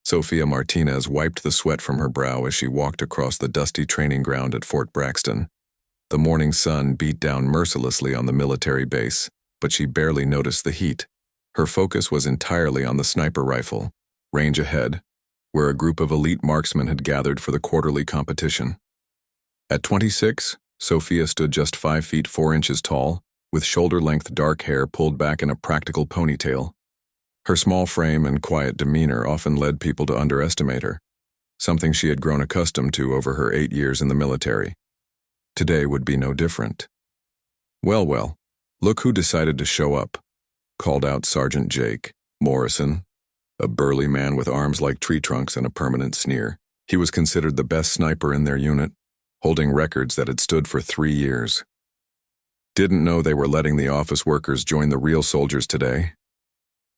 Sophia Martinez wiped the sweat from her brow as she walked across the dusty training ground at Fort Braxton. The morning sun beat down mercilessly on the military base, but she barely noticed the heat. Her focus was entirely on the sniper rifle, range ahead, where a group of elite marksmen had gathered for the quarterly competition. At 26, Sophia stood just 5 feet 4 inches tall, with shoulder-length dark hair pulled back in a practical ponytail. Her small frame and quiet demeanor often led people to underestimate her, something she had grown accustomed to over her 8 years in the military. Today would be no different. Well, look who decided to show up, called out Sergeant Jake Morrison, a burly man with arms like tree trunks and a permanent sneer. He was considered the best sniper in their unit, holding records that had stood for 3 years. Didn't know they were letting the office workers join the real soldiers today.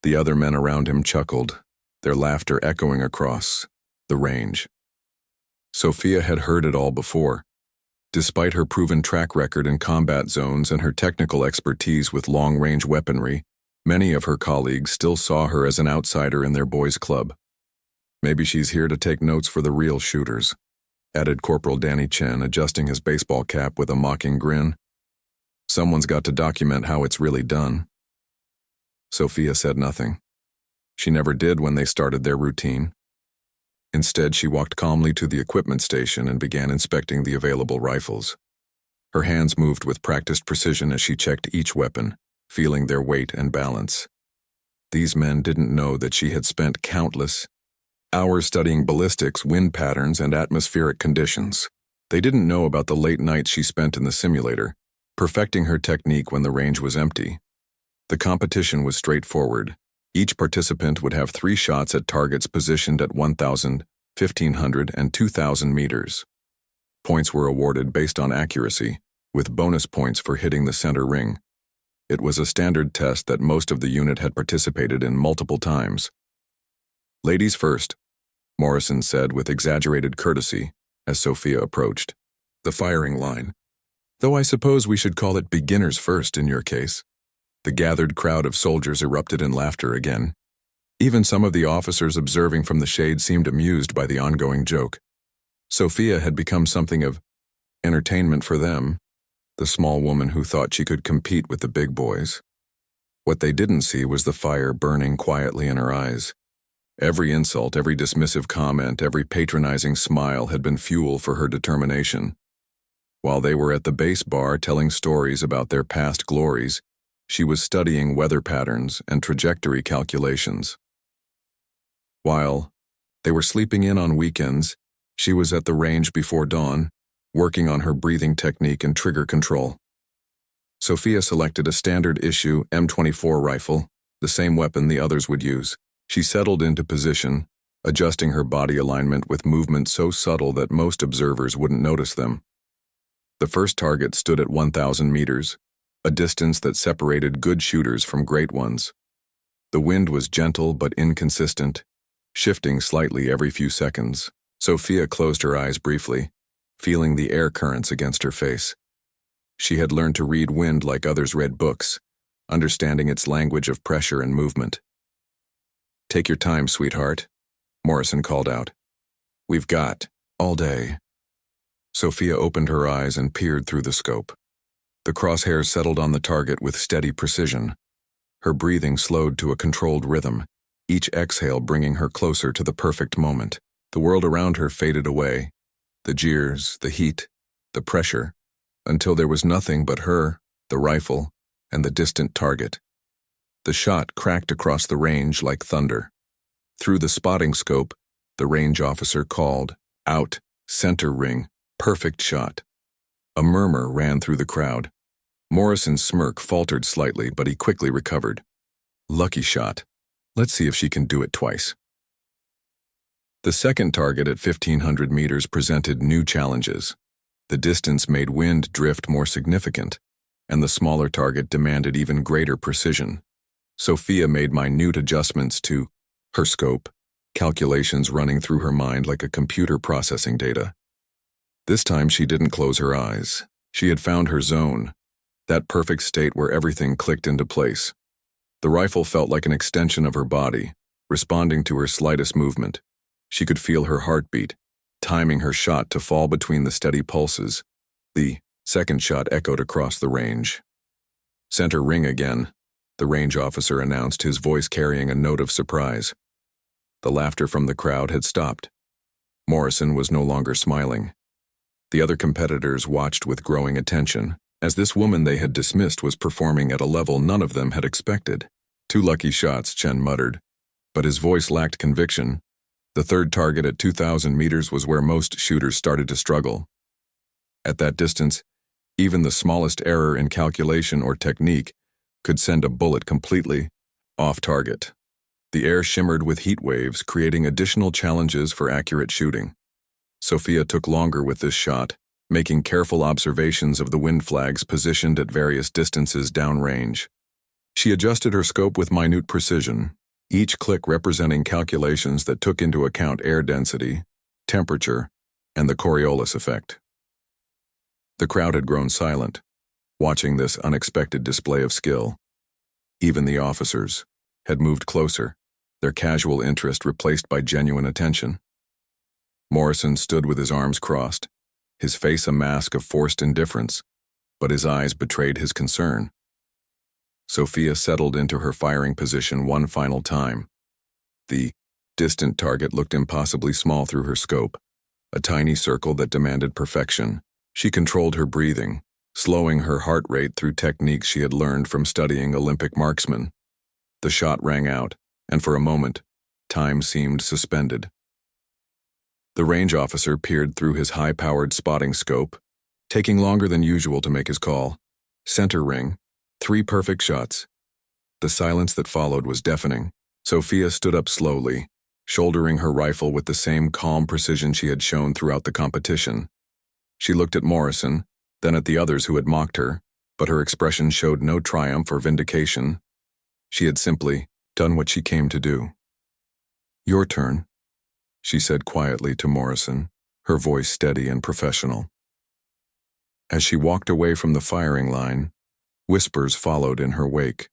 The other men around him chuckled, their laughter echoing across the range. Sophia had heard it all before. Despite her proven track record in combat zones and her technical expertise with long-range weaponry, many of her colleagues still saw her as an outsider in their boys' club. Maybe she's here to take notes for the real shooters, added Corporal Danny Chen, adjusting his baseball cap with a mocking grin. Someone's got to document how it's really done. Sophia said nothing. She never did when they started their routine. Instead, she walked calmly to the equipment station and began inspecting the available rifles. Her hands moved with practiced precision as she checked each weapon, feeling their weight and balance. These men didn't know that she had spent countless hours studying ballistics, wind patterns, and atmospheric conditions. They didn't know about the late nights she spent in the simulator, perfecting her technique when the range was empty. The competition was straightforward. Each participant would have 3 shots at targets positioned at 1,000, 1,500, and 2,000 meters. Points were awarded based on accuracy, with bonus points for hitting the center ring. It was a standard test that most of the unit had participated in multiple times. "Ladies first," Morrison said with exaggerated courtesy as Sophia approached the firing line. "Though I suppose we should call it beginners first in your case." The gathered crowd of soldiers erupted in laughter again. Even some of the officers observing from the shade seemed amused by the ongoing joke. Sophia had become something of entertainment for them, the small woman who thought she could compete with the big boys. What they didn't see was the fire burning quietly in her eyes. Every insult, every dismissive comment, every patronizing smile had been fuel for her determination. While they were at the base bar telling stories about their past glories, she was studying weather patterns and trajectory calculations. While they were sleeping in on weekends, she was at the range before dawn, working on her breathing technique and trigger control. Sophia selected a standard-issue M24 rifle, the same weapon the others would use. She settled into position, adjusting her body alignment with movements so subtle that most observers wouldn't notice them. The first target stood at 1,000 meters, a distance that separated good shooters from great ones. The wind was gentle but inconsistent, shifting slightly every few seconds. Sophia closed her eyes briefly, feeling the air currents against her face. She had learned to read wind like others read books, understanding its language of pressure and movement. "Take your time, sweetheart," Morrison called out. "We've got all day." Sophia opened her eyes and peered through the scope. The crosshairs settled on the target with steady precision. Her breathing slowed to a controlled rhythm, each exhale bringing her closer to the perfect moment. The world around her faded away, the jeers, the heat, the pressure, until there was nothing but her, the rifle, and the distant target. The shot cracked across the range like thunder. Through the spotting scope, the range officer called, "Out, center ring, perfect shot." A murmur ran through the crowd. Morrison's smirk faltered slightly, but he quickly recovered. "Lucky shot. Let's see if she can do it twice." The second target at 1,500 meters presented new challenges. The distance made wind drift more significant, and the smaller target demanded even greater precision. Sophia made minute adjustments to her scope, calculations running through her mind like a computer processing data. This time she didn't close her eyes. She had found her zone, that perfect state where everything clicked into place. The rifle felt like an extension of her body, responding to her slightest movement. She could feel her heartbeat, timing her shot to fall between the steady pulses. The second shot echoed across the range. "Center ring again," the range officer announced, his voice carrying a note of surprise. The laughter from the crowd had stopped. Morrison was no longer smiling. The other competitors watched with growing attention, as this woman they had dismissed was performing at a level none of them had expected. "Two lucky shots," Chen muttered, but his voice lacked conviction. The third target at 2,000 meters was where most shooters started to struggle. At that distance, even the smallest error in calculation or technique could send a bullet completely off target. The air shimmered with heat waves, creating additional challenges for accurate shooting. Sophia took longer with this shot, making careful observations of the wind flags positioned at various distances downrange. She adjusted her scope with minute precision, each click representing calculations that took into account air density, temperature, and the Coriolis effect. The crowd had grown silent, watching this unexpected display of skill. Even the officers had moved closer, their casual interest replaced by genuine attention. Morrison stood with his arms crossed, his face a mask of forced indifference, but his eyes betrayed his concern. Sophia settled into her firing position one final time. The distant target looked impossibly small through her scope, a tiny circle that demanded perfection. She controlled her breathing, slowing her heart rate through techniques she had learned from studying Olympic marksmen. The shot rang out, and for a moment, time seemed suspended. The range officer peered through his high-powered spotting scope, taking longer than usual to make his call. "Center ring, 3 perfect shots." The silence that followed was deafening. Sophia stood up slowly, shouldering her rifle with the same calm precision she had shown throughout the competition. She looked at Morrison, then at the others who had mocked her, but her expression showed no triumph or vindication. She had simply done what she came to do. "Your turn," she said quietly to Morrison, her voice steady and professional. As she walked away from the firing line, whispers followed in her wake.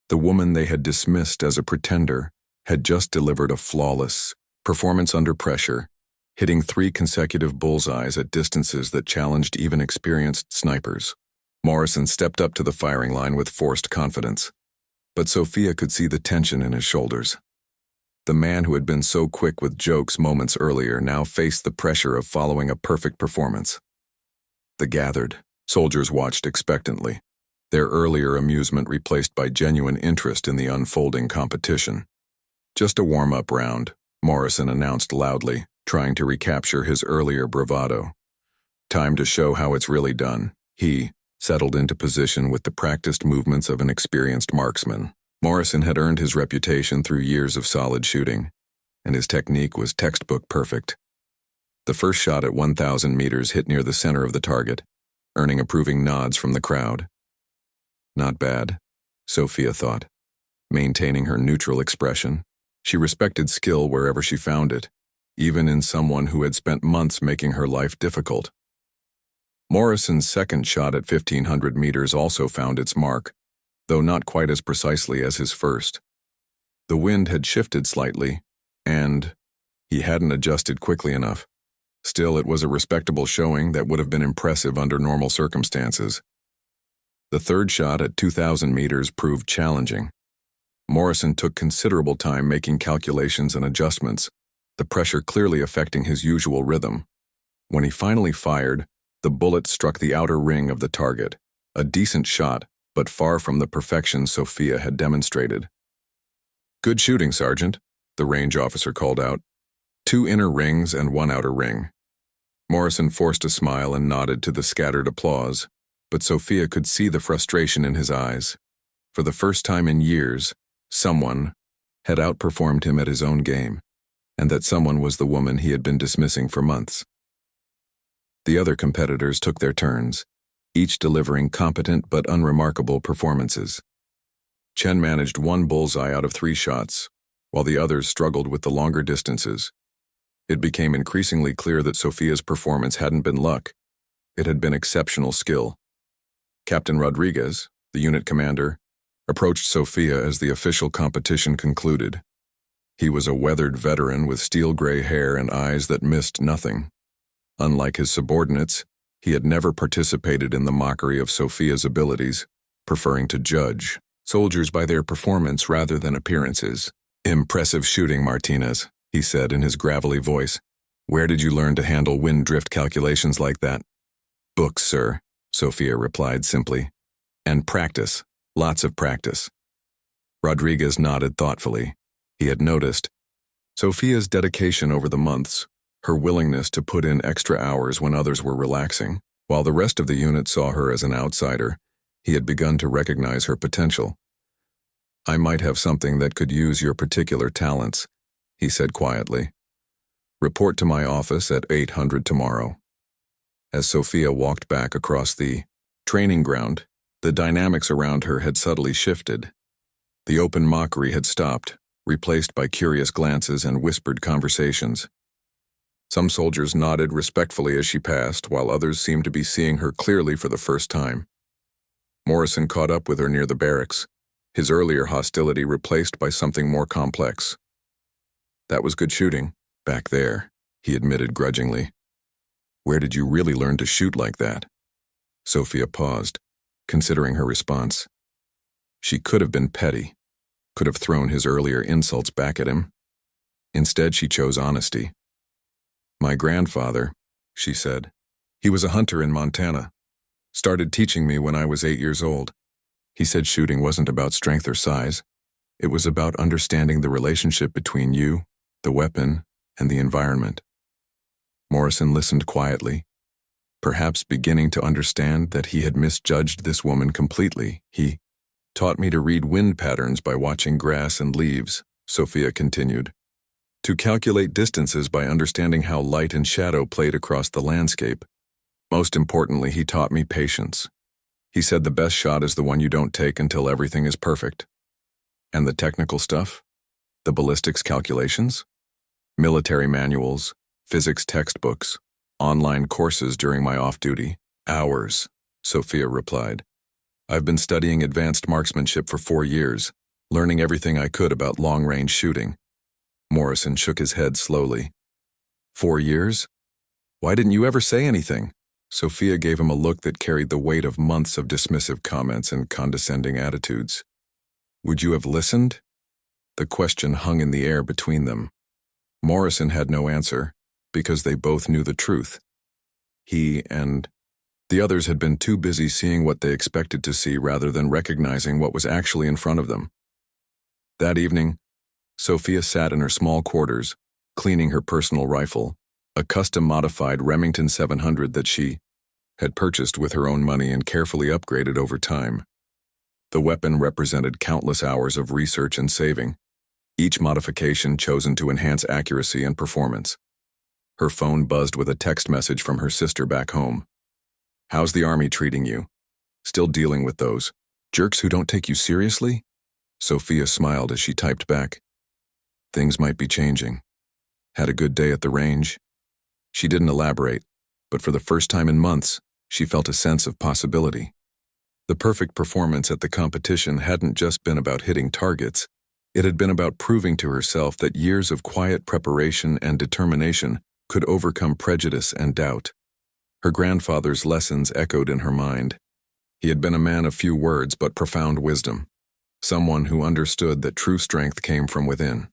The woman they had dismissed as a pretender had just delivered a flawless performance under pressure, hitting 3 consecutive bullseyes at distances that challenged even experienced snipers. Morrison stepped up to the firing line with forced confidence, but Sophia could see the tension in his shoulders. The man who had been so quick with jokes moments earlier now faced the pressure of following a perfect performance. The gathered soldiers watched expectantly, their earlier amusement replaced by genuine interest in the unfolding competition. "Just a warm-up round," Morrison announced loudly, trying to recapture his earlier bravado. "Time to show how it's really done." He settled into position with the practiced movements of an experienced marksman. Morrison had earned his reputation through years of solid shooting, and his technique was textbook perfect. The first shot at 1,000 meters hit near the center of the target, earning approving nods from the crowd. Not bad, Sophia thought, maintaining her neutral expression. She respected skill wherever she found it, even in someone who had spent months making her life difficult. Morrison's second shot at 1,500 meters also found its mark, though not quite as precisely as his first. The wind had shifted slightly, and he hadn't adjusted quickly enough. Still, it was a respectable showing that would have been impressive under normal circumstances. The third shot at 2,000 meters proved challenging. Morrison took considerable time making calculations and adjustments, the pressure clearly affecting his usual rhythm. When he finally fired, the bullet struck the outer ring of the target, a decent shot, but far from the perfection Sophia had demonstrated. "Good shooting, Sergeant," the range officer called out. 2 inner rings and 1 outer ring. Morrison forced a smile and nodded to the scattered applause, but Sophia could see the frustration in his eyes. For the first time in years, someone had outperformed him at his own game, and that someone was the woman he had been dismissing for months. The other competitors took their turns, each delivering competent but unremarkable performances. Chen managed 1 bullseye out of 3 shots, while the others struggled with the longer distances. It became increasingly clear that Sophia's performance hadn't been luck. It had been exceptional skill. Captain Rodriguez, the unit commander, approached Sophia as the official competition concluded. He was a weathered veteran with steel-gray hair and eyes that missed nothing. Unlike his subordinates, he had never participated in the mockery of Sophia's abilities, preferring to judge soldiers by their performance rather than appearances. "Impressive shooting, Martinez," he said in his gravelly voice. "Where did you learn to handle wind drift calculations like that?" "Books, sir," Sophia replied simply. "And practice. Lots of practice." Rodriguez nodded thoughtfully. He had noticed Sophia's dedication over the months, her willingness to put in extra hours when others were relaxing. While the rest of the unit saw her as an outsider, he had begun to recognize her potential. "I might have something that could use your particular talents," he said quietly. "Report to my office at 800 tomorrow." As Sophia walked back across the training ground, the dynamics around her had subtly shifted. The open mockery had stopped, replaced by curious glances and whispered conversations. Some soldiers nodded respectfully as she passed, while others seemed to be seeing her clearly for the first time. Morrison caught up with her near the barracks, his earlier hostility replaced by something more complex. "That was good shooting, back there," he admitted grudgingly. "Where did you really learn to shoot like that?" Sophia paused, considering her response. She could have been petty, could have thrown his earlier insults back at him. Instead, she chose honesty. "My grandfather," she said. "He was a hunter in Montana. Started teaching me when I was 8 years old. He said shooting wasn't about strength or size. It was about understanding the relationship between you, the weapon, and the environment." Morrison listened quietly, perhaps beginning to understand that he had misjudged this woman completely. "He taught me to read wind patterns by watching grass and leaves," Sophia continued. "To calculate distances by understanding how light and shadow played across the landscape. Most importantly, he taught me patience. He said the best shot is the one you don't take until everything is perfect." "And the technical stuff? The ballistics calculations?" "Military manuals, physics textbooks, online courses during my off-duty." "Hours," Sophia replied. "I've been studying advanced marksmanship for 4 years, learning everything I could about long-range shooting." Morrison shook his head slowly. 4 years? Why didn't you ever say anything?" Sophia gave him a look that carried the weight of months of dismissive comments and condescending attitudes. "Would you have listened?" The question hung in the air between them. Morrison had no answer, because they both knew the truth. He and the others had been too busy seeing what they expected to see rather than recognizing what was actually in front of them. That evening, Sophia sat in her small quarters, cleaning her personal rifle, a custom-modified Remington 700 that she had purchased with her own money and carefully upgraded over time. The weapon represented countless hours of research and saving, each modification chosen to enhance accuracy and performance. Her phone buzzed with a text message from her sister back home. "How's the army treating you? Still dealing with those jerks who don't take you seriously?" Sophia smiled as she typed back. "Things might be changing. Had a good day at the range." She didn't elaborate, but for the first time in months, she felt a sense of possibility. The perfect performance at the competition hadn't just been about hitting targets. It had been about proving to herself that years of quiet preparation and determination could overcome prejudice and doubt. Her grandfather's lessons echoed in her mind. He had been a man of few words but profound wisdom, someone who understood that true strength came from within.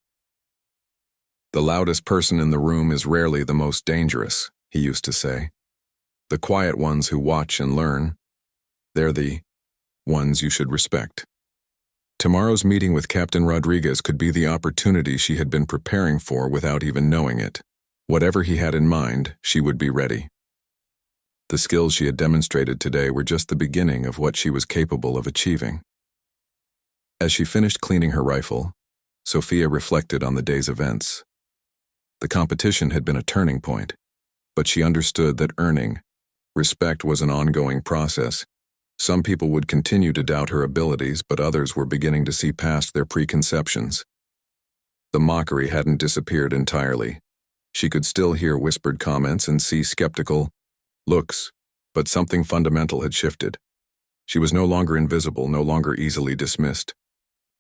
"The loudest person in the room is rarely the most dangerous," he used to say. "The quiet ones who watch and learn, they're the ones you should respect." Tomorrow's meeting with Captain Rodriguez could be the opportunity she had been preparing for without even knowing it. Whatever he had in mind, she would be ready. The skills she had demonstrated today were just the beginning of what she was capable of achieving. As she finished cleaning her rifle, Sophia reflected on the day's events. The competition had been a turning point, but she understood that earning respect was an ongoing process. Some people would continue to doubt her abilities, but others were beginning to see past their preconceptions. The mockery hadn't disappeared entirely. She could still hear whispered comments and see skeptical looks, but something fundamental had shifted. She was no longer invisible, no longer easily dismissed.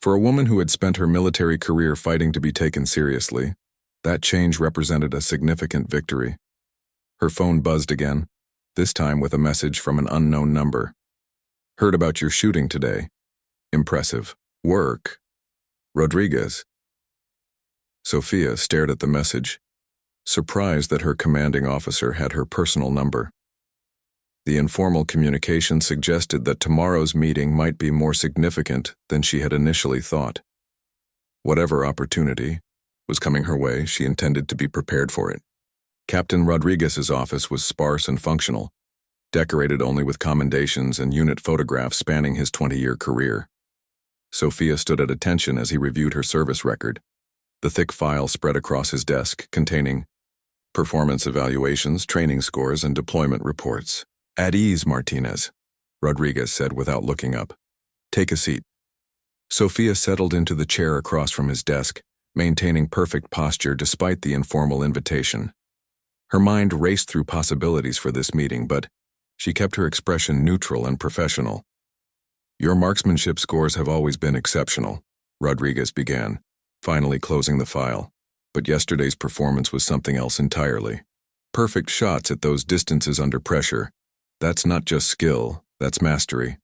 For a woman who had spent her military career fighting to be taken seriously, that change represented a significant victory. Her phone buzzed again, this time with a message from an unknown number. Heard about your shooting today. Impressive. Work. Rodriguez. Sophia stared at the message, surprised that her commanding officer had her personal number. The informal communication suggested that tomorrow's meeting might be more significant than she had initially thought. Whatever opportunity was coming her way, she intended to be prepared for it. Captain Rodriguez's office was sparse and functional, decorated only with commendations and unit photographs spanning his 20-year career. Sophia stood at attention as he reviewed her service record, the thick file spread across his desk containing performance evaluations, training scores, and deployment reports. At ease, Martinez, Rodriguez said without looking up. Take a seat. Sophia settled into the chair across from his desk, maintaining perfect posture despite the informal invitation. Her mind raced through possibilities for this meeting, but she kept her expression neutral and professional. Your marksmanship scores have always been exceptional, Rodriguez began, finally closing the file. But yesterday's performance was something else entirely. Perfect shots at those distances under pressure. That's not just skill, that's mastery.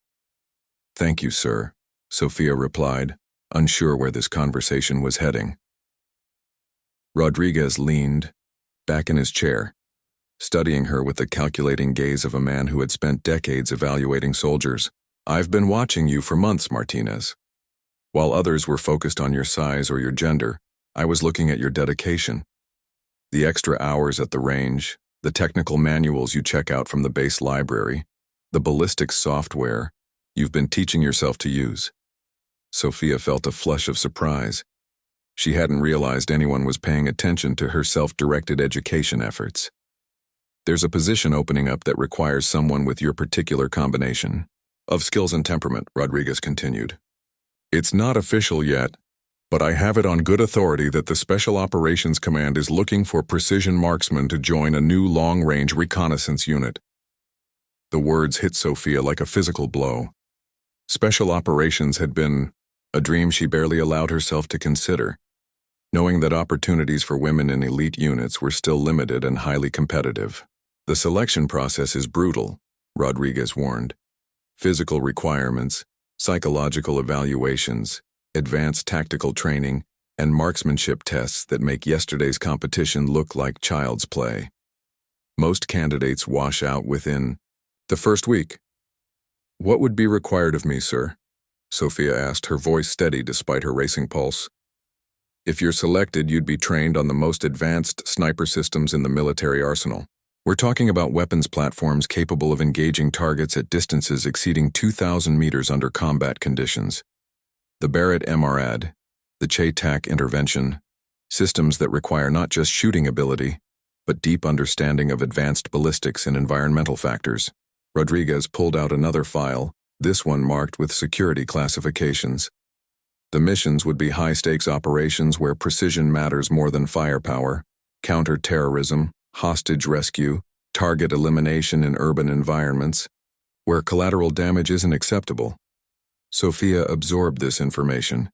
Thank you, sir, Sophia replied, unsure where this conversation was heading. Rodriguez leaned back in his chair, studying her with the calculating gaze of a man who had spent decades evaluating soldiers. I've been watching you for months, Martinez. While others were focused on your size or your gender, I was looking at your dedication. The extra hours at the range, the technical manuals you check out from the base library, the ballistics software you've been teaching yourself to use. Sophia felt a flush of surprise. She hadn't realized anyone was paying attention to her self-directed education efforts. There's a position opening up that requires someone with your particular combination of skills and temperament, Rodriguez continued. It's not official yet, but I have it on good authority that the Special Operations Command is looking for precision marksmen to join a new long-range reconnaissance unit. The words hit Sophia like a physical blow. Special operations had been a dream she barely allowed herself to consider, knowing that opportunities for women in elite units were still limited and highly competitive. The selection process is brutal, Rodriguez warned. Physical requirements, psychological evaluations, advanced tactical training, and marksmanship tests that make yesterday's competition look like child's play. Most candidates wash out within the first week. What would be required of me, sir? Sophia asked, her voice steady despite her racing pulse. If you're selected, you'd be trained on the most advanced sniper systems in the military arsenal. We're talking about weapons platforms capable of engaging targets at distances exceeding 2,000 meters under combat conditions. The Barrett MRAD, the Che-TAC intervention, systems that require not just shooting ability, but deep understanding of advanced ballistics and environmental factors. Rodriguez pulled out another file, this one marked with security classifications. The missions would be high-stakes operations where precision matters more than firepower, counter-terrorism, hostage rescue, target elimination in urban environments, where collateral damage isn't acceptable. Sophia absorbed this information,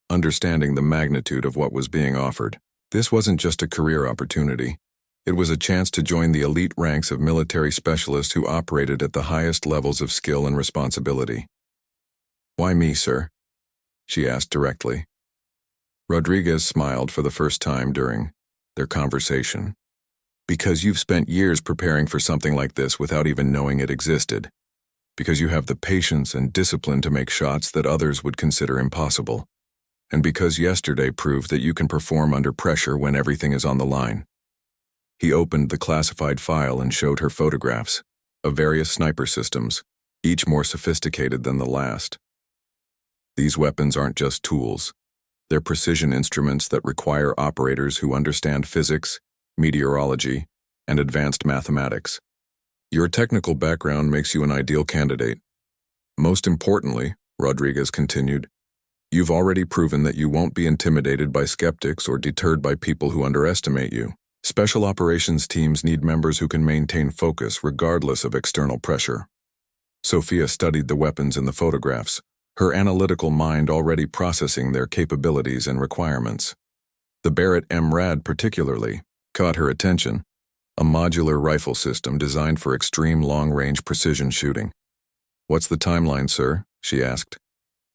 understanding the magnitude of what was being offered. This wasn't just a career opportunity. It was a chance to join the elite ranks of military specialists who operated at the highest levels of skill and responsibility. Why me, sir? She asked directly. Rodriguez smiled for the first time during their conversation. Because you've spent years preparing for something like this without even knowing it existed. Because you have the patience and discipline to make shots that others would consider impossible. And because yesterday proved that you can perform under pressure when everything is on the line. He opened the classified file and showed her photographs of various sniper systems, each more sophisticated than the last. These weapons aren't just tools. They're precision instruments that require operators who understand physics, meteorology, and advanced mathematics. Your technical background makes you an ideal candidate. Most importantly, Rodriguez continued, you've already proven that you won't be intimidated by skeptics or deterred by people who underestimate you. Special operations teams need members who can maintain focus regardless of external pressure. Sophia studied the weapons in the photographs, her analytical mind already processing their capabilities and requirements. The Barrett MRAD particularly caught her attention, a modular rifle system designed for extreme long-range precision shooting. "What's the timeline, sir?" she asked.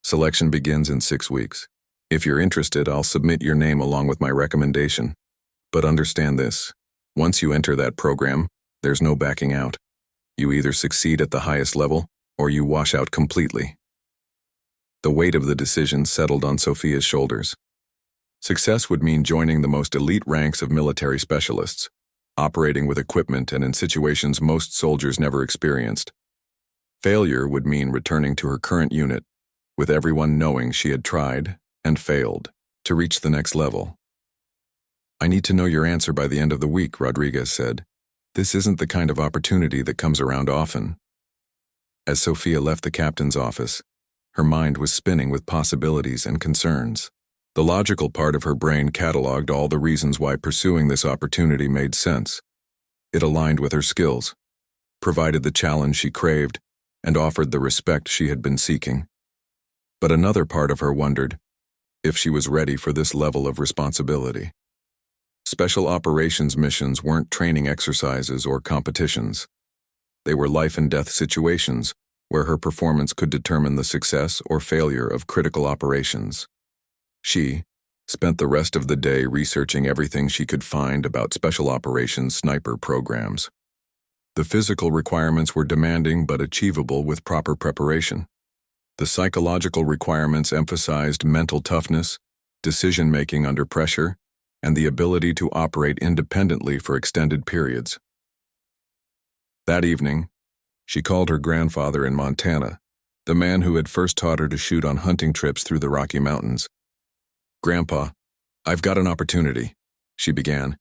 "Selection begins in 6 weeks. If you're interested, I'll submit your name along with my recommendation. But understand this, once you enter that program, there's no backing out. You either succeed at the highest level, or you wash out completely." The weight of the decision settled on Sophia's shoulders. Success would mean joining the most elite ranks of military specialists, operating with equipment and in situations most soldiers never experienced. Failure would mean returning to her current unit, with everyone knowing she had tried and failed to reach the next level. "I need to know your answer by the end of the week," Rodriguez said. "This isn't the kind of opportunity that comes around often." As Sophia left the captain's office, her mind was spinning with possibilities and concerns. The logical part of her brain cataloged all the reasons why pursuing this opportunity made sense. It aligned with her skills, provided the challenge she craved, and offered the respect she had been seeking. But another part of her wondered if she was ready for this level of responsibility. Special operations missions weren't training exercises or competitions. They were life-and-death situations where her performance could determine the success or failure of critical operations. She spent the rest of the day researching everything she could find about special operations sniper programs. The physical requirements were demanding but achievable with proper preparation. The psychological requirements emphasized mental toughness, decision-making under pressure, and the ability to operate independently for extended periods. That evening, she called her grandfather in Montana, the man who had first taught her to shoot on hunting trips through the Rocky Mountains. "Grandpa, I've got an opportunity," she began,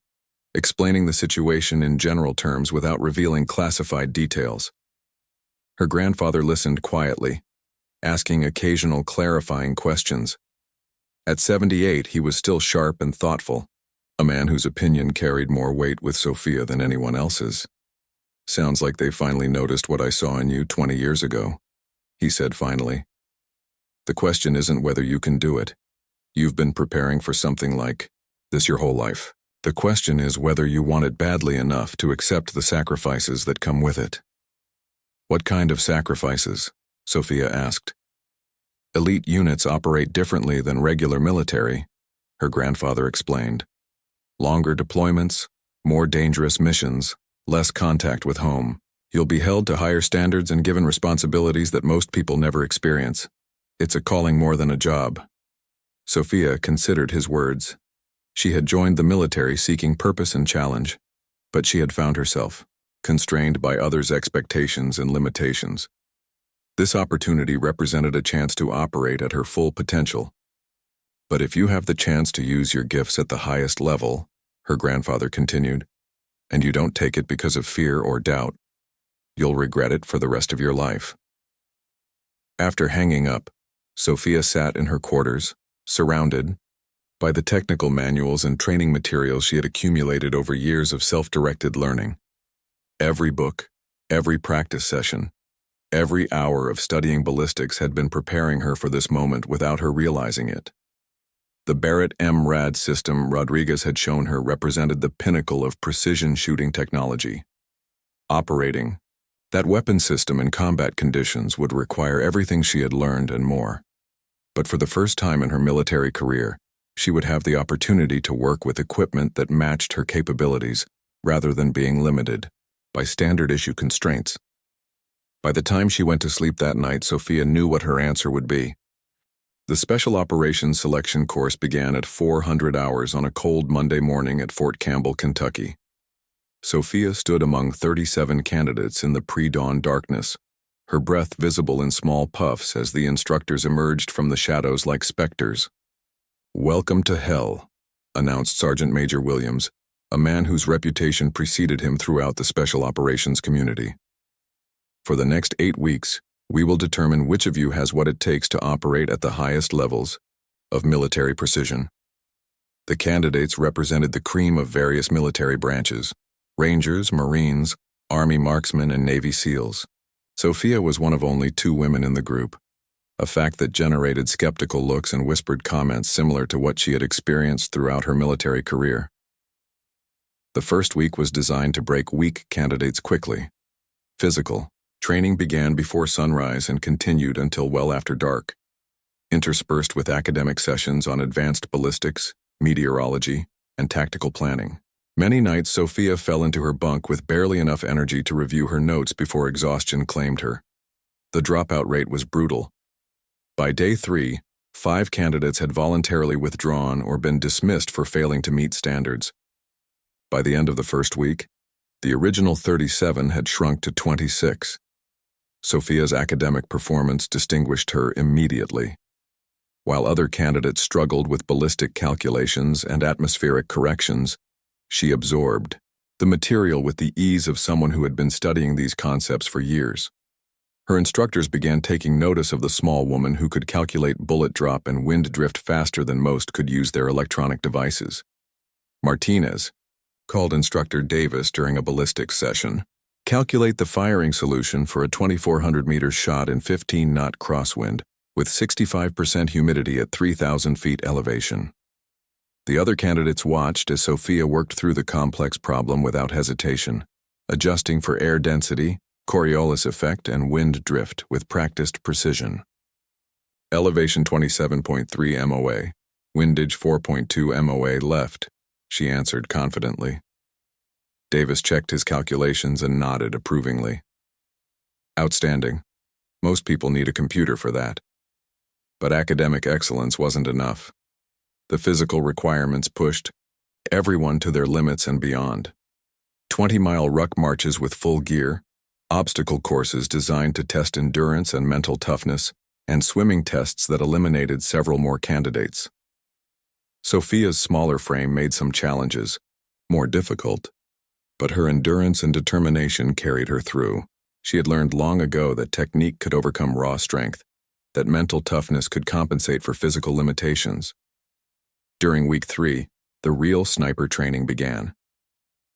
explaining the situation in general terms without revealing classified details. Her grandfather listened quietly, asking occasional clarifying questions. At 78, he was still sharp and thoughtful, a man whose opinion carried more weight with Sophia than anyone else's. "Sounds like they finally noticed what I saw in you 20 years ago," he said finally. "The question isn't whether you can do it. You've been preparing for something like this your whole life. The question is whether you want it badly enough to accept the sacrifices that come with it." "What kind of sacrifices?" Sophia asked. "Elite units operate differently than regular military," her grandfather explained. "Longer deployments, more dangerous missions, less contact with home. You'll be held to higher standards and given responsibilities that most people never experience. It's a calling more than a job." Sophia considered his words. She had joined the military seeking purpose and challenge, but she had found herself constrained by others' expectations and limitations. This opportunity represented a chance to operate at her full potential. "But if you have the chance to use your gifts at the highest level," her grandfather continued, "and you don't take it because of fear or doubt, you'll regret it for the rest of your life." After hanging up, Sophia sat in her quarters, surrounded by the technical manuals and training materials she had accumulated over years of self-directed learning. Every book, every practice session, every hour of studying ballistics had been preparing her for this moment without her realizing it. The Barrett MRAD system Rodriguez had shown her represented the pinnacle of precision shooting technology. Operating that weapon system in combat conditions would require everything she had learned and more. But for the first time in her military career, she would have the opportunity to work with equipment that matched her capabilities rather than being limited by standard-issue constraints. By the time she went to sleep that night, Sophia knew what her answer would be. The Special Operations Selection Course began at 400 hours on a cold Monday morning at Fort Campbell, Kentucky. Sophia stood among 37 candidates in the pre-dawn darkness, her breath visible in small puffs as the instructors emerged from the shadows like specters. "Welcome to hell," announced Sergeant Major Williams, a man whose reputation preceded him throughout the special operations community. "For the next 8 weeks, we will determine which of you has what it takes to operate at the highest levels of military precision." The candidates represented the cream of various military branches: Rangers, Marines, Army marksmen, and Navy SEALs. Sophia was one of only 2 women in the group. a fact that generated skeptical looks and whispered comments similar to what she had experienced throughout her military career. The first week was designed to break weak candidates quickly. Physical training began before sunrise and continued until well after dark, interspersed with academic sessions on advanced ballistics, meteorology, and tactical planning. Many nights Sophia fell into her bunk with barely enough energy to review her notes before exhaustion claimed her. The dropout rate was brutal. By day 3, 5 candidates had voluntarily withdrawn or been dismissed for failing to meet standards. By the end of the first week, the original 37 had shrunk to 26. Sophia's academic performance distinguished her immediately. While other candidates struggled with ballistic calculations and atmospheric corrections, she absorbed the material with the ease of someone who had been studying these concepts for years. Her instructors began taking notice of the small woman who could calculate bullet drop and wind drift faster than most could use their electronic devices. Martinez called instructor Davis during a ballistics session, "Calculate the firing solution for a 2,400-meter shot in 15-knot crosswind with 65% humidity at 3,000 feet elevation." The other candidates watched as Sophia worked through the complex problem without hesitation, adjusting for air density, Coriolis effect, and wind drift with practiced precision. Elevation 27.3 MOA, windage 4.2 MOA left, she answered confidently. Davis checked his calculations and nodded approvingly. Outstanding. Most people need a computer for that. But academic excellence wasn't enough. The physical requirements pushed everyone to their limits and beyond. 20-mile ruck marches with full gear, obstacle courses designed to test endurance and mental toughness, and swimming tests that eliminated several more candidates. Sophia's smaller frame made some challenges more difficult, but her endurance and determination carried her through. She had learned long ago that technique could overcome raw strength, that mental toughness could compensate for physical limitations. During week 3, the real sniper training began.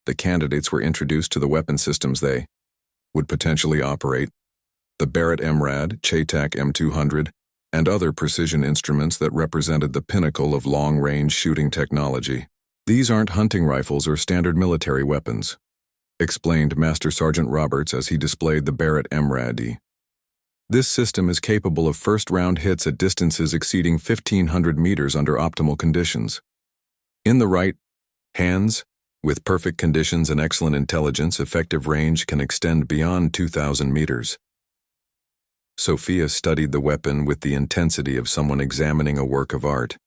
The candidates were introduced to the weapon systems they would potentially operate, the Barrett MRAD, Chaytak M200, and other precision instruments that represented the pinnacle of long-range shooting technology. "These aren't hunting rifles or standard military weapons," explained Master Sergeant Roberts as he displayed the Barrett MRAD. "This system is capable of first-round hits at distances exceeding 1,500 meters under optimal conditions. In the right hands, with perfect conditions and excellent intelligence, effective range can extend beyond 2,000 meters." Sophia studied the weapon with the intensity of someone examining a work of art.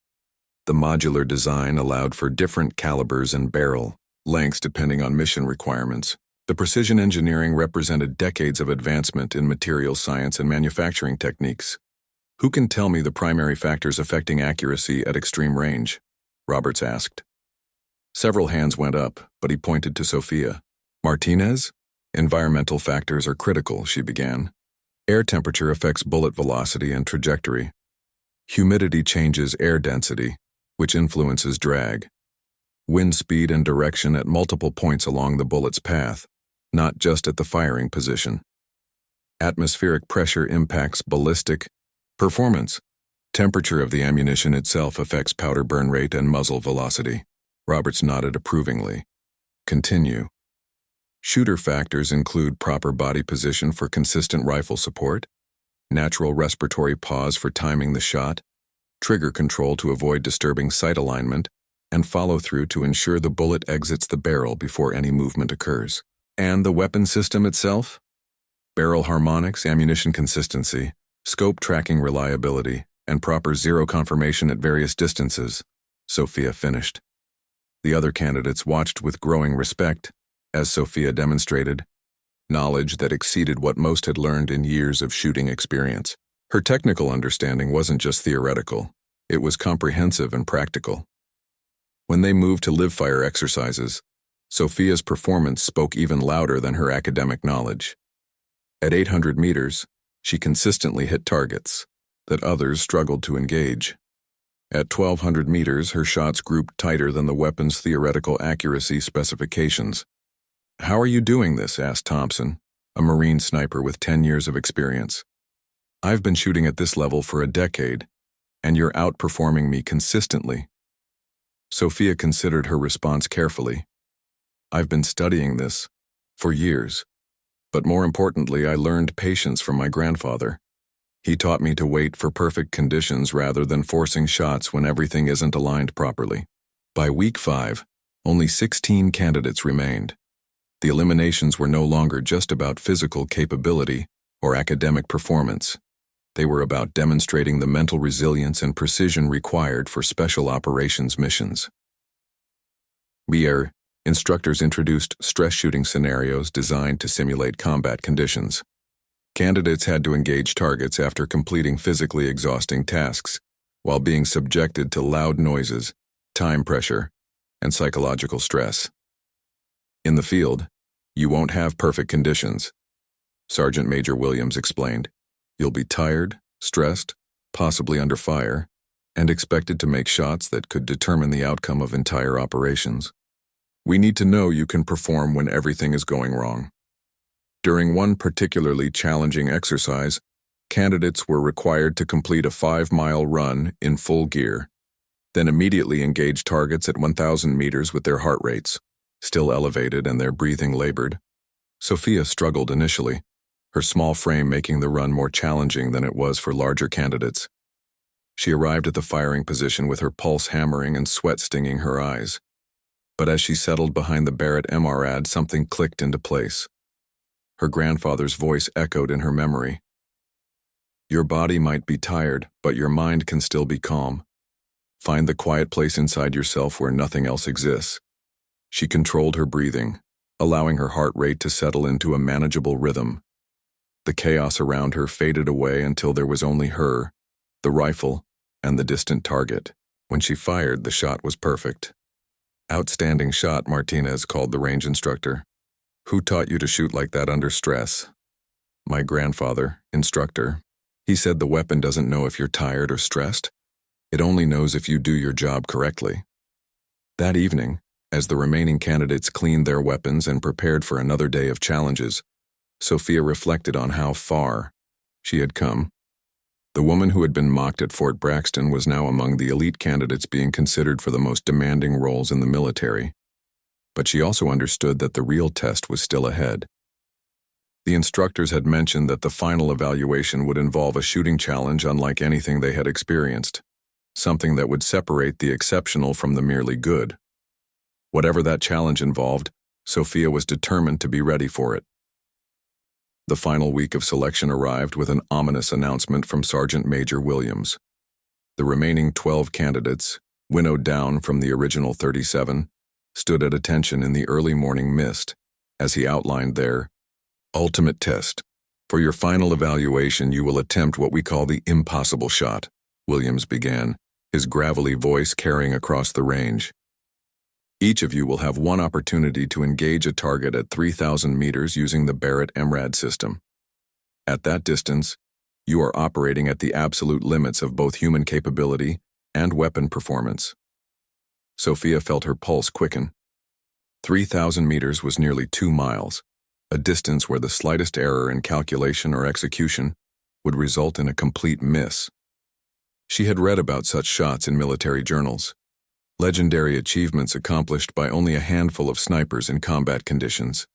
The modular design allowed for different calibers and barrel lengths depending on mission requirements. The precision engineering represented decades of advancement in material science and manufacturing techniques. "Who can tell me the primary factors affecting accuracy at extreme range?" Roberts asked. Several hands went up, but he pointed to Sophia. "Martinez? Environmental factors are critical," she began. "Air temperature affects bullet velocity and trajectory. Humidity changes air density, which influences drag. Wind speed and direction at multiple points along the bullet's path, not just at the firing position. Atmospheric pressure impacts ballistic performance. Temperature of the ammunition itself affects powder burn rate and muzzle velocity." Roberts nodded approvingly. "Continue." "Shooter factors include proper body position for consistent rifle support, natural respiratory pause for timing the shot, trigger control to avoid disturbing sight alignment, and follow-through to ensure the bullet exits the barrel before any movement occurs." "And the weapon system itself?" "Barrel harmonics, ammunition consistency, scope tracking reliability, and proper zero conformation at various distances," Sophia finished. The other candidates watched with growing respect as Sophia demonstrated knowledge that exceeded what most had learned in years of shooting experience. Her technical understanding wasn't just theoretical, it was comprehensive and practical. When they moved to live-fire exercises, Sophia's performance spoke even louder than her academic knowledge. At 800 meters, she consistently hit targets that others struggled to engage. At 1,200 meters, her shots grouped tighter than the weapon's theoretical accuracy specifications. "How are you doing this?" asked Thompson, a Marine sniper with 10 years of experience. I've been shooting at this level for a decade, and you're outperforming me consistently. Sophia considered her response carefully. I've been studying this for years, but more importantly, I learned patience from my grandfather. He taught me to wait for perfect conditions rather than forcing shots when everything isn't aligned properly. By week 5, only 16 candidates remained. The eliminations were no longer just about physical capability or academic performance. They were about demonstrating the mental resilience and precision required for special operations missions. Instructors introduced stress shooting scenarios designed to simulate combat conditions. Candidates had to engage targets after completing physically exhausting tasks, while being subjected to loud noises, time pressure, and psychological stress. In the field, you won't have perfect conditions, Sergeant Major Williams explained. You'll be tired, stressed, possibly under fire, and expected to make shots that could determine the outcome of entire operations. We need to know you can perform when everything is going wrong. During one particularly challenging exercise, candidates were required to complete a 5-mile run in full gear, then immediately engage targets at 1,000 meters with their heart rates still elevated and their breathing labored. Sophia struggled initially, her small frame making the run more challenging than it was for larger candidates. She arrived at the firing position with her pulse hammering and sweat stinging her eyes. But as she settled behind the Barrett MRAD, something clicked into place. Her grandfather's voice echoed in her memory. Your body might be tired, but your mind can still be calm. Find the quiet place inside yourself where nothing else exists. She controlled her breathing, allowing her heart rate to settle into a manageable rhythm. The chaos around her faded away until there was only her, the rifle, and the distant target. When she fired, the shot was perfect. Outstanding shot, Martinez called the range instructor. Who taught you to shoot like that under stress? My grandfather, instructor. He said the weapon doesn't know if you're tired or stressed. It only knows if you do your job correctly. That evening, as the remaining candidates cleaned their weapons and prepared for another day of challenges, Sophia reflected on how far she had come. The woman who had been mocked at Fort Braxton was now among the elite candidates being considered for the most demanding roles in the military. But she also understood that the real test was still ahead. The instructors had mentioned that the final evaluation would involve a shooting challenge unlike anything they had experienced, something that would separate the exceptional from the merely good. Whatever that challenge involved, Sophia was determined to be ready for it. The final week of selection arrived with an ominous announcement from Sergeant Major Williams. The remaining 12 candidates, winnowed down from the original 37, stood at attention in the early morning mist as he outlined their ultimate test. For your final evaluation, you will attempt what we call the impossible shot, Williams began, his gravelly voice carrying across the range. Each of you will have one opportunity to engage a target at 3,000 meters using the Barrett MRAD system. At that distance, you are operating at the absolute limits of both human capability and weapon performance. Sophia felt her pulse quicken. 3,000 meters was nearly 2 miles, a distance where the slightest error in calculation or execution would result in a complete miss. She had read about such shots in military journals. Legendary achievements accomplished by only a handful of snipers in combat conditions.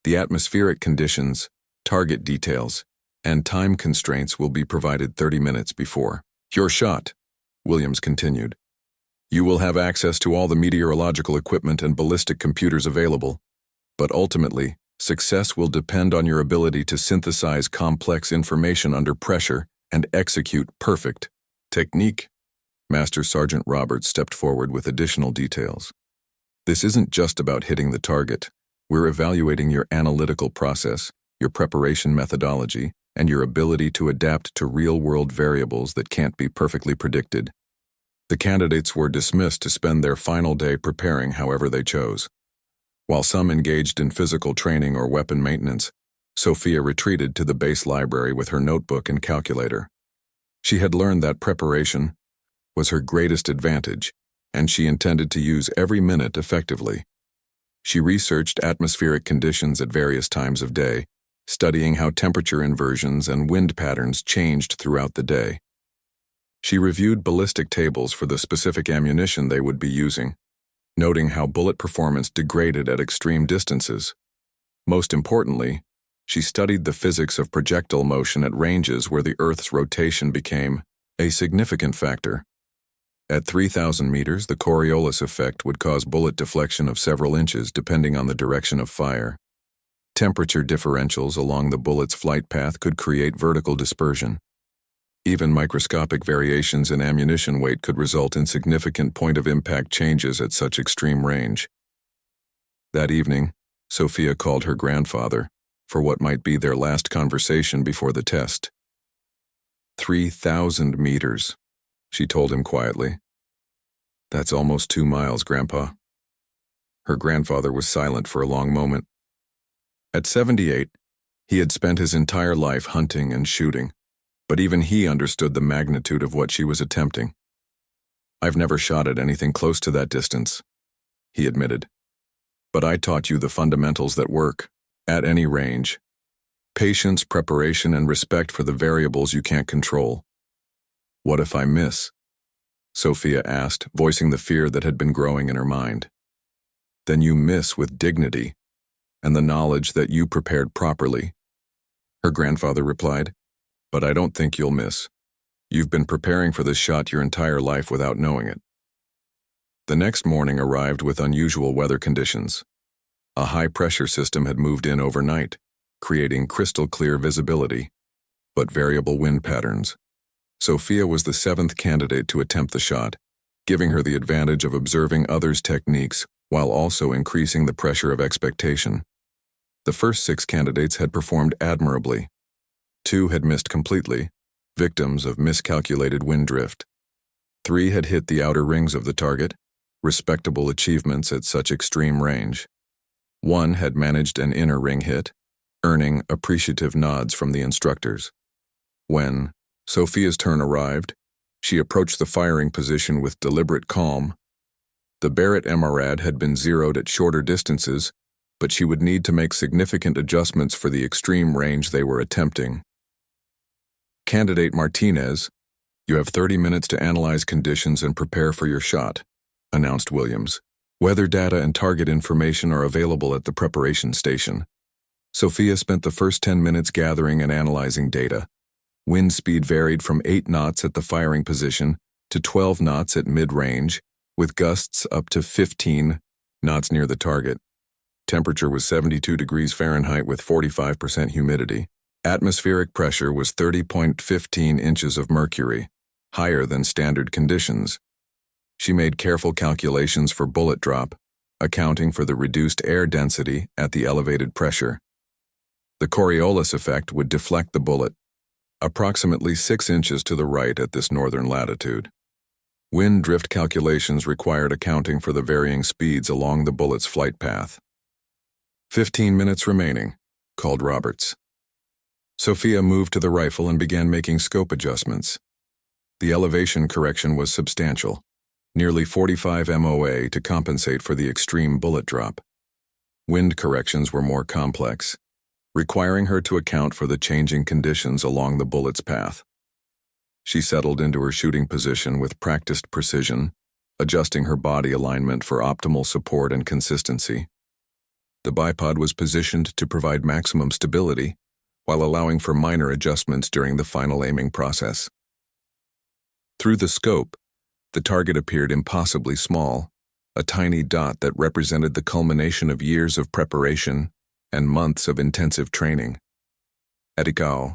The atmospheric conditions, target details, and time constraints will be provided 30 minutes before your shot, Williams continued. You will have access to all the meteorological equipment and ballistic computers available, but ultimately, success will depend on your ability to synthesize complex information under pressure and execute perfect technique. Master Sergeant Roberts stepped forward with additional details. This isn't just about hitting the target. We're evaluating your analytical process, your preparation methodology, and your ability to adapt to real-world variables that can't be perfectly predicted. The candidates were dismissed to spend their final day preparing however they chose. While some engaged in physical training or weapon maintenance, Sophia retreated to the base library with her notebook and calculator. She had learned that preparation was her greatest advantage, and she intended to use every minute effectively. She researched atmospheric conditions at various times of day, studying how temperature inversions and wind patterns changed throughout the day. She reviewed ballistic tables for the specific ammunition they would be using, noting how bullet performance degraded at extreme distances. Most importantly, she studied the physics of projectile motion at ranges where the Earth's rotation became a significant factor. At 3,000 meters, the Coriolis effect would cause bullet deflection of several inches depending on the direction of fire. Temperature differentials along the bullet's flight path could create vertical dispersion. Even microscopic variations in ammunition weight could result in significant point-of-impact changes at such extreme range. That evening, Sophia called her grandfather for what might be their last conversation before the test. 3,000 meters, she told him quietly. That's almost 2 miles, Grandpa. Her grandfather was silent for a long moment. At 78, he had spent his entire life hunting and shooting, but even he understood the magnitude of what she was attempting. I've never shot at anything close to that distance, he admitted. But I taught you the fundamentals that work, at any range. Patience, preparation, and respect for the variables you can't control. What if I miss? Sophia asked, voicing the fear that had been growing in her mind. Then you miss with dignity, and the knowledge that you prepared properly. Her grandfather replied, but I don't think you'll miss. You've been preparing for this shot your entire life without knowing it. The next morning arrived with unusual weather conditions. A high-pressure system had moved in overnight, creating crystal-clear visibility, but variable wind patterns. Sophia was the 7th candidate to attempt the shot, giving her the advantage of observing others' techniques while also increasing the pressure of expectation. The first 6 candidates had performed admirably. 2 had missed completely, victims of miscalculated wind drift. 3 had hit the outer rings of the target, respectable achievements at such extreme range. 1 had managed an inner ring hit, earning appreciative nods from the instructors. When Sophia's turn arrived, she approached the firing position with deliberate calm. The Barrett MRAD had been zeroed at shorter distances, but she would need to make significant adjustments for the extreme range they were attempting. Candidate Martinez, you have 30 minutes to analyze conditions and prepare for your shot, announced Williams. Weather data and target information are available at the preparation station. Sophia spent the first 10 minutes gathering and analyzing data. Wind speed varied from 8 knots at the firing position to 12 knots at mid-range, with gusts up to 15 knots near the target. Temperature was 72 degrees Fahrenheit with 45% humidity. Atmospheric pressure was 30.15 inches of mercury, higher than standard conditions. She made careful calculations for bullet drop, accounting for the reduced air density at the elevated pressure. The Coriolis effect would deflect the bullet, approximately 6 inches to the right at this northern latitude. Wind drift calculations required accounting for the varying speeds along the bullet's flight path. 15 minutes remaining, called Roberts. Sophia moved to the rifle and began making scope adjustments. The elevation correction was substantial, nearly 45 MOA to compensate for the extreme bullet drop. Wind corrections were more complex, requiring her to account for the changing conditions along the bullet's path. She settled into her shooting position with practiced precision, adjusting her body alignment for optimal support and consistency. The bipod was positioned to provide maximum stability, while allowing for minor adjustments during the final aiming process. Through the scope, the target appeared impossibly small, a tiny dot that represented the culmination of years of preparation and months of intensive training. At Icao,